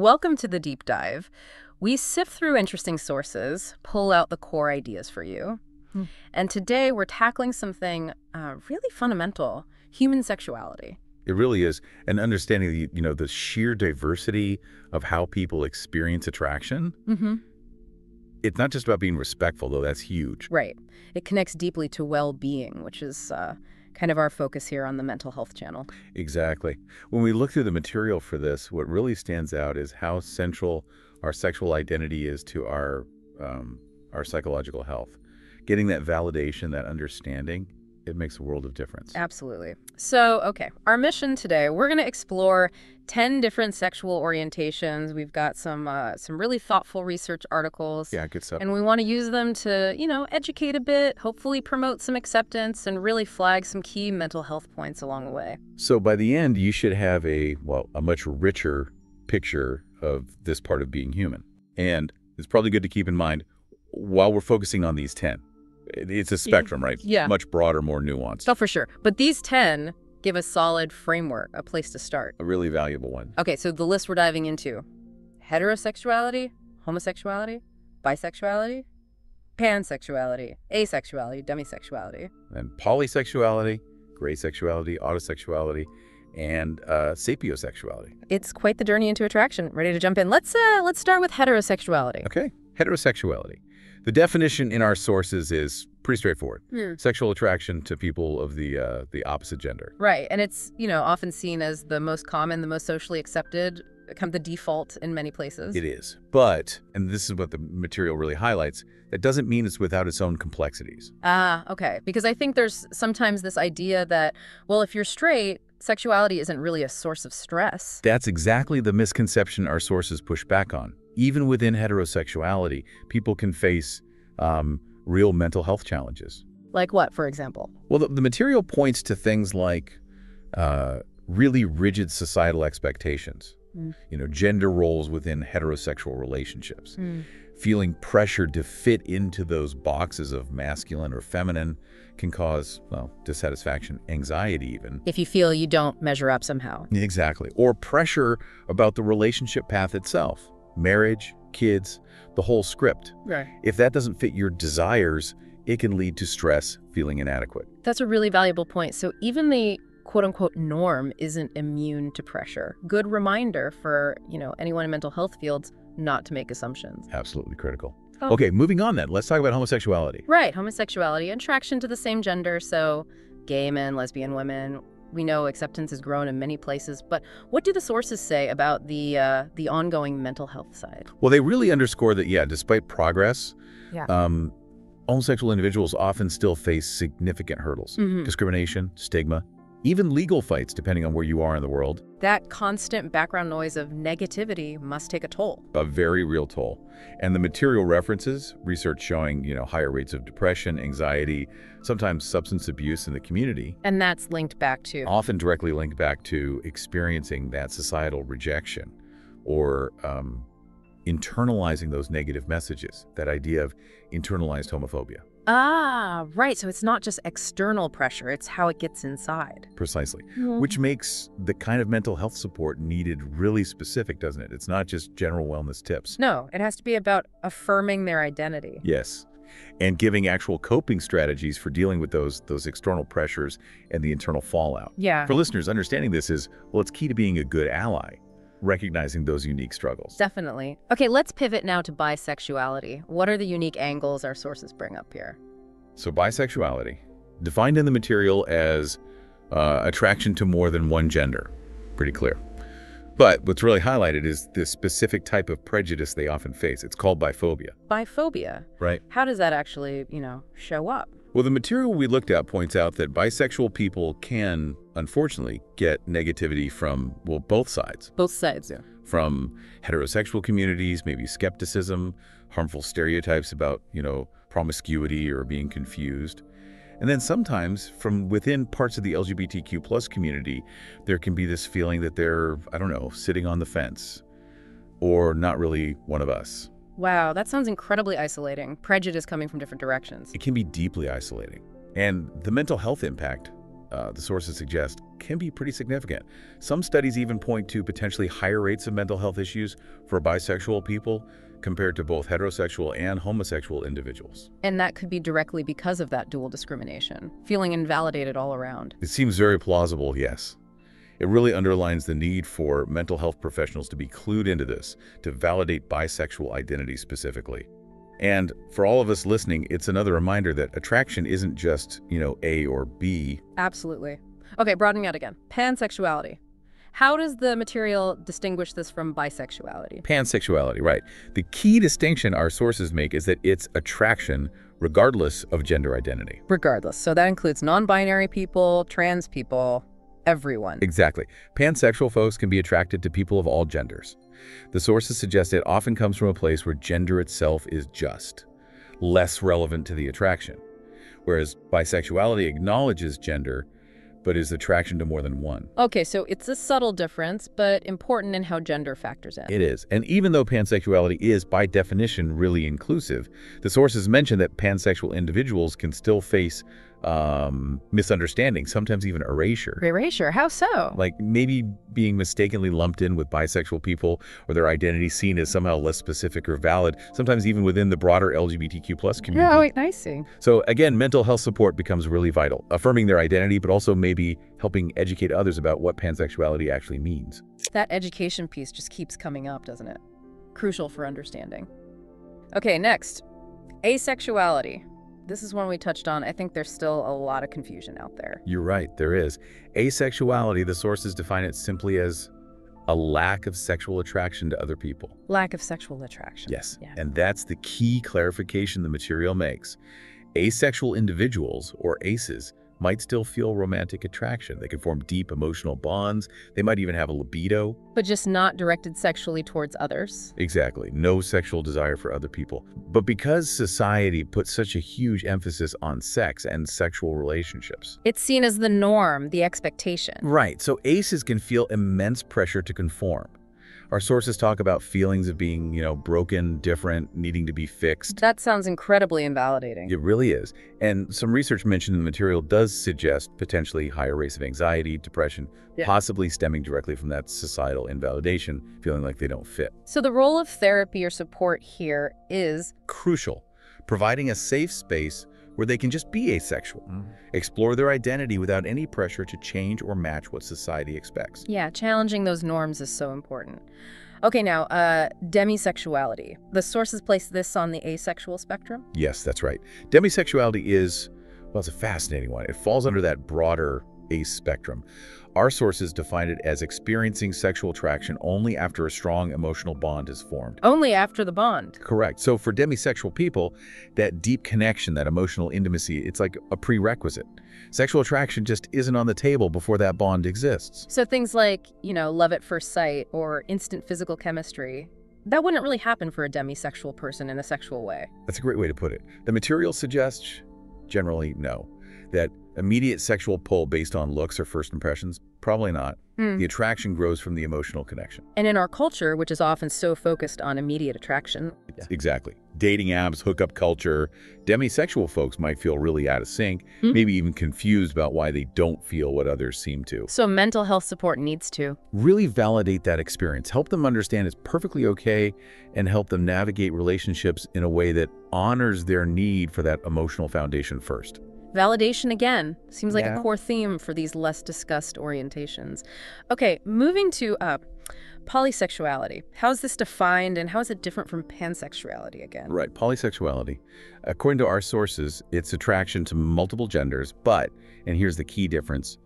Welcome to the deep dive. We sift through interesting sources, pull out the core ideas for you. And today we're tackling something really fundamental, human sexuality. It really is. And understanding the sheer diversity of how people experience attraction. It's not just about being respectful, though. That's huge. Right. It connects deeply to well-being, which is kind of our focus here on the mental health channel. Exactly. When we look through the material for this, what really stands out is how central our sexual identity is to our psychological health. Getting that validation, that understanding, it makes a world of difference. Absolutely. So, okay, our mission today, we're going to explore 10 different sexual orientations. We've got some really thoughtful research articles. Yeah, good stuff. And we want to use them to, educate a bit, hopefully promote some acceptance, and really flag some key mental health points along the way. So by the end, you should have a much richer picture of this part of being human. And it's probably good to keep in mind, while we're focusing on these 10, it's a spectrum, right? Yeah. Much broader, more nuanced. Oh, for sure. But these 10 give a solid framework, a place to start. A really valuable one. Okay, so the list we're diving into: heterosexuality, homosexuality, bisexuality, pansexuality, asexuality, demisexuality. And polysexuality, gray sexuality, autosexuality, and sapiosexuality. It's quite the journey into attraction. Ready to jump in? Let's start with heterosexuality. Okay, heterosexuality. The definition in our sources is pretty straightforward. Sexual attraction to people of the opposite gender. Right, and it's, often seen as the most common, the most socially accepted, kind of the default in many places. It is. But, and this is what the material really highlights, that doesn't mean it's without its own complexities. Ah, okay. Because I think there's sometimes this idea that, well, if you're straight, sexuality isn't really a source of stress. That's exactly the misconception our sources push back on. Even within heterosexuality, people can face real mental health challenges. Like what, for example? Well, the material points to things like really rigid societal expectations, gender roles within heterosexual relationships, feeling pressured to fit into those boxes of masculine or feminine can cause, dissatisfaction, anxiety even. If you feel you don't measure up somehow. Exactly. Or pressure about the relationship path itself. Marriage, kids, the whole script. Right. If that doesn't fit your desires, it can lead to stress, feeling inadequate. That's a really valuable point. So even the quote-unquote norm isn't immune to pressure. Good reminder for, anyone in mental health fields not to make assumptions. Absolutely critical. Oh. Okay, moving on then. Let's talk about homosexuality. Right, homosexuality, attraction to the same gender, so gay men, lesbian women. We know acceptance has grown in many places, but what do the sources say about the ongoing mental health side? Well, they really underscore that, despite progress, Yeah. homosexual individuals often still face significant hurdles. Discrimination, stigma, even legal fights, depending on where you are in the world. That constant background noise of negativity must take a toll. A very real toll. And the material references, research showing, higher rates of depression, anxiety, sometimes substance abuse in the community. And that's linked back to? Often directly linked back to experiencing that societal rejection or internalizing those negative messages, that idea of internalized homophobia. Ah, right. So it's not just external pressure, it's how it gets inside. Precisely. Which makes the kind of mental health support needed really specific, doesn't it? It's not just general wellness tips. No, it has to be about affirming their identity. Yes. And giving actual coping strategies for dealing with those external pressures and the internal fallout. Yeah. For listeners, understanding this is, it's key to being a good ally, recognizing those unique struggles. Definitely. Okay, let's pivot now to bisexuality. What are the unique angles our sources bring up here? So bisexuality, defined in the material as attraction to more than one gender. Pretty clear. But what's really highlighted is this specific type of prejudice they often face. It's called biphobia. Biphobia? Right. How does that actually, show up? Well, the material we looked at points out that bisexual people can, unfortunately, get negativity from, both sides. Both sides, yeah. From heterosexual communities, maybe skepticism, harmful stereotypes about, promiscuity or being confused. And then sometimes from within parts of the LGBTQ plus community, there can be this feeling that they're, sitting on the fence or not really one of us. Wow, that sounds incredibly isolating. Prejudice coming from different directions. It can be deeply isolating. And the mental health impact the sources suggest, can be pretty significant. Some studies even point to potentially higher rates of mental health issues for bisexual people compared to both heterosexual and homosexual individuals. And that could be directly because of that dual discrimination, feeling invalidated all around. It seems very plausible, yes. It really underlines the need for mental health professionals to be clued into this, to validate bisexual identity specifically. And for all of us listening, it's another reminder that attraction isn't just, A or B. Absolutely. Okay, broadening out again. Pansexuality. How does the material distinguish this from bisexuality? Pansexuality, right. The key distinction our sources make is that it's attraction regardless of gender identity. Regardless. So that includes non-binary people, trans people, everyone. Exactly. Pansexual folks can be attracted to people of all genders. The sources suggest it often comes from a place where gender itself is just less relevant to the attraction, whereas bisexuality acknowledges gender but is attraction to more than one. Okay, so it's a subtle difference, but important in how gender factors in. It is. And even though pansexuality is, by definition, really inclusive, the sources mention that pansexual individuals can still face misunderstanding, sometimes even erasure. Erasure? How so? Like maybe being mistakenly lumped in with bisexual people or their identity seen as somehow less specific or valid, sometimes even within the broader LGBTQ plus community. Oh, wait, I see. So again, mental health support becomes really vital, affirming their identity, but also maybe helping educate others about what pansexuality actually means. That education piece just keeps coming up, doesn't it? Crucial for understanding. Okay, next. Asexuality. This is one we touched on. I think there's still a lot of confusion out there. You're right, there is. Asexuality, the sources define it simply as a lack of sexual attraction to other people. Lack of sexual attraction. Yes, Yeah. and that's the key clarification the material makes. Asexual individuals, or aces, might still feel romantic attraction. They can form deep emotional bonds. They might even have a libido. But just not directed sexually towards others. Exactly. No sexual desire for other people. But because society puts such a huge emphasis on sex and sexual relationships. It's seen as the norm, the expectation. Right. So aces can feel immense pressure to conform. Our sources talk about feelings of being, broken, different, needing to be fixed. That sounds incredibly invalidating. It really is. And some research mentioned in the material does suggest potentially higher rates of anxiety, depression, possibly stemming directly from that societal invalidation, feeling like they don't fit. So the role of therapy or support here is Crucial. Providing a safe space where they can just be asexual, explore their identity without any pressure to change or match what society expects. Yeah, challenging those norms is so important. Okay, now, demisexuality. The sources place this on the asexual spectrum? Yes, that's right. Demisexuality is, well, it's a fascinating one. It falls under that broader ace spectrum. Our sources define it as experiencing sexual attraction only after a strong emotional bond is formed. Only after the bond. Correct. So for demisexual people, that deep connection, that emotional intimacy, it's like a prerequisite. Sexual attraction just isn't on the table before that bond exists. So things like, love at first sight or instant physical chemistry, that wouldn't really happen for a demisexual person in a sexual way. That's a great way to put it. The material suggests, generally, no. That immediate sexual pull based on looks or first impressions, probably not. The attraction grows from the emotional connection. And in our culture, which is often so focused on immediate attraction. Exactly. Dating apps, hookup culture, demisexual folks might feel really out of sync, maybe even confused about why they don't feel what others seem to. So mental health support needs to Really validate that experience, help them understand it's perfectly okay, and help them navigate relationships in a way that honors their need for that emotional foundation first. validation again. Seems like a core theme for these less discussed orientations. Okay, moving to polysexuality. How is this defined and how is it different from pansexuality again? Right, polysexuality. According to our sources, it's attraction to multiple genders, but, and here's the key difference,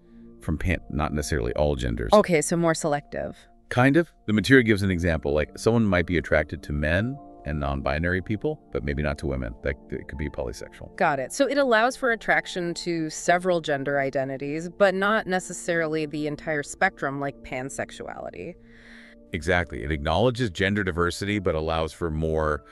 from not necessarily all genders. Okay, so more selective. Kind of. The material gives an example, like someone might be attracted to men and non-binary people, but maybe not to women. It could be polysexual. Got it. So it allows for attraction to several gender identities, but not necessarily the entire spectrum like pansexuality. Exactly. It acknowledges gender diversity, but allows for more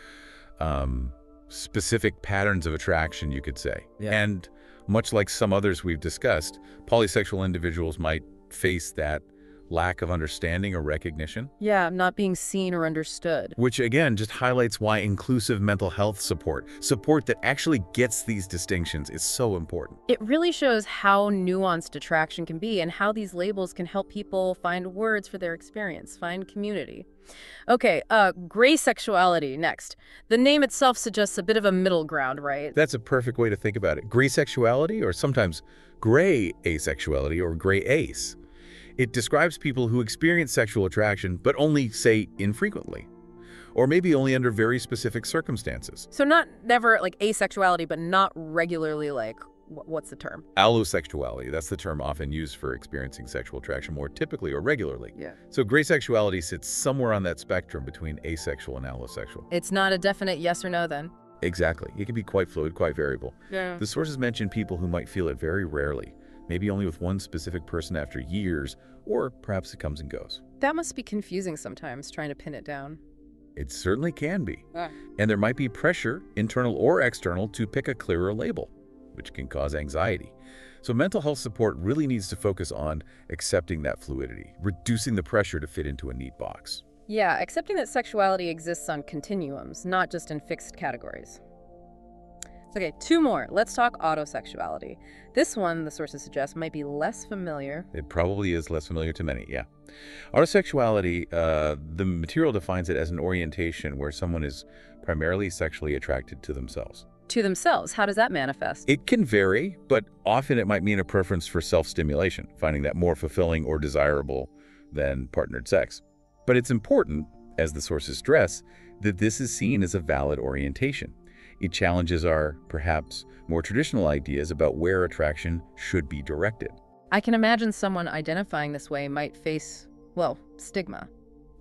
specific patterns of attraction, you could say. Yeah. And much like some others we've discussed, polysexual individuals might face that lack of understanding or recognition. Yeah, not being seen or understood. Which, again, just highlights why inclusive mental health support that actually gets these distinctions, is so important. It really shows how nuanced attraction can be and how these labels can help people find words for their experience, find community. Okay, gray sexuality next. The name itself suggests a bit of a middle ground, right? That's a perfect way to think about it. Gray sexuality, or sometimes gray asexuality or gray ace. It describes people who experience sexual attraction, but only, say, infrequently. Or maybe only under very specific circumstances. So never like asexuality, but not regularly like, what's the term? Allosexuality, that's the term often used for experiencing sexual attraction more typically or regularly. Yeah. So gray sexuality sits somewhere on that spectrum between asexual and allosexual. It's not a definite yes or no then? Exactly. It can be quite fluid, quite variable. Yeah. The sources mention people who might feel it very rarely, maybe only with one specific person after years, or perhaps it comes and goes. That must be confusing sometimes, trying to pin it down. It certainly can be. Ah. And there might be pressure, internal or external, to pick a clearer label, which can cause anxiety. So mental health support really needs to focus on accepting that fluidity, reducing the pressure to fit into a neat box. Yeah, accepting that sexuality exists on continuums, not just in fixed categories. Okay, two more. Let's talk autosexuality. This one, the sources suggest, might be less familiar. It probably is less familiar to many, yeah. Autosexuality, the material defines it as an orientation where someone is primarily sexually attracted to themselves. To themselves, how does that manifest? It can vary, but often it might mean a preference for self-stimulation, finding that more fulfilling or desirable than partnered sex. But it's important, as the sources stress, that this is seen as a valid orientation. It challenges our, perhaps, more traditional ideas about where attraction should be directed. I can imagine someone identifying this way might face, well, stigma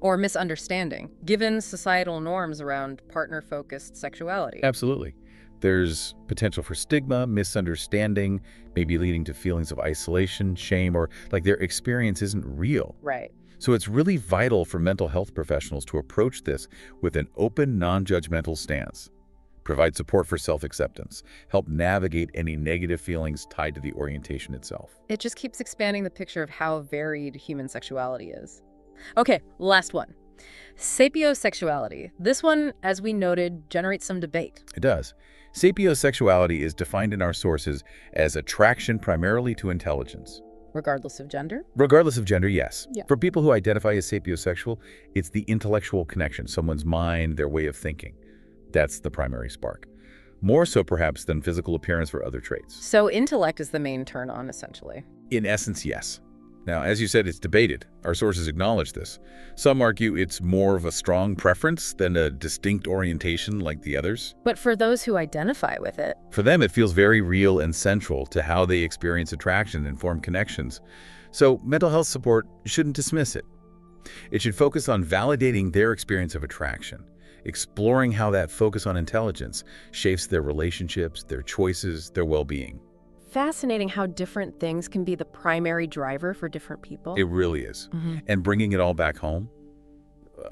or misunderstanding, given societal norms around partner-focused sexuality. Absolutely. There's potential for stigma, misunderstanding, maybe leading to feelings of isolation, shame, or like their experience isn't real. Right. So it's really vital for mental health professionals to approach this with an open, non-judgmental stance. Provide support for self-acceptance, help navigate any negative feelings tied to the orientation itself. It just keeps expanding the picture of how varied human sexuality is. Okay, last one. Sapiosexuality. This one, as we noted, generates some debate. It does. Sapiosexuality is defined in our sources as attraction primarily to intelligence. Regardless of gender? Regardless of gender, yes. Yeah. For people who identify as sapiosexual, it's the intellectual connection, someone's mind, their way of thinking. That's the primary spark. More so, perhaps, than physical appearance or other traits. So intellect is the main turn-on, essentially. In essence, yes. Now, as you said, it's debated. Our sources acknowledge this. Some argue it's more of a strong preference than a distinct orientation like the others. But for those who identify with it, For them, it feels very real and central to how they experience attraction and form connections. So mental health support shouldn't dismiss it. It should focus on validating their experience of attraction, exploring how that focus on intelligence shapes their relationships, their choices, their well-being. fascinating how different things can be the primary driver for different people. It really is. Mhm. And bringing it all back home,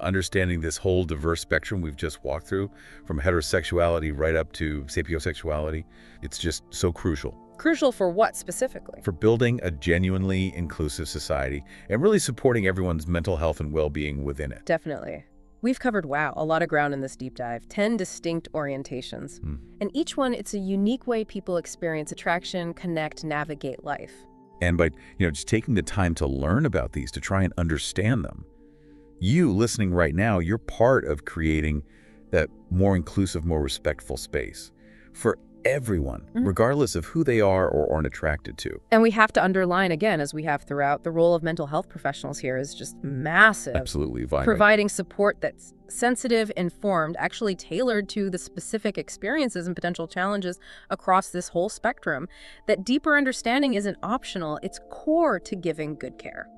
understanding this whole diverse spectrum we've just walked through, from heterosexuality right up to sapiosexuality, it's just so crucial Crucial for what specifically? for building a genuinely inclusive society and really supporting everyone's mental health and well-being within it. Definitely. We've covered, wow, a lot of ground in this deep dive. 10 distinct orientations. And each one, it's a unique way people experience attraction, connect, navigate life. And by just taking the time to learn about these, to try and understand them, you listening right now, you're part of creating that more inclusive, more respectful space for everyone, regardless of who they are or aren't attracted to. And we have to underline again, as we have throughout, the role of mental health professionals here is just massive. Absolutely vital. Providing support that's sensitive, informed, actually tailored to the specific experiences and potential challenges across this whole spectrum. That deeper understanding isn't optional, it's core to giving good care.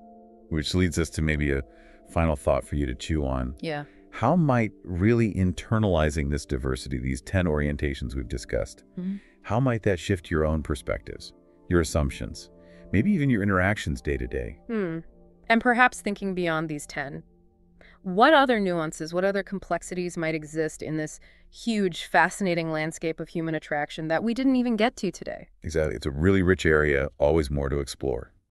Which leads us to maybe a final thought for you to chew on. Yeah. How might really internalizing this diversity, these 10 orientations we've discussed, how might that shift your own perspectives, your assumptions, maybe even your interactions day to day? And perhaps thinking beyond these 10. What other nuances, what other complexities might exist in this huge, fascinating landscape of human attraction that we didn't even get to today? Exactly. It's a really rich area, always more to explore.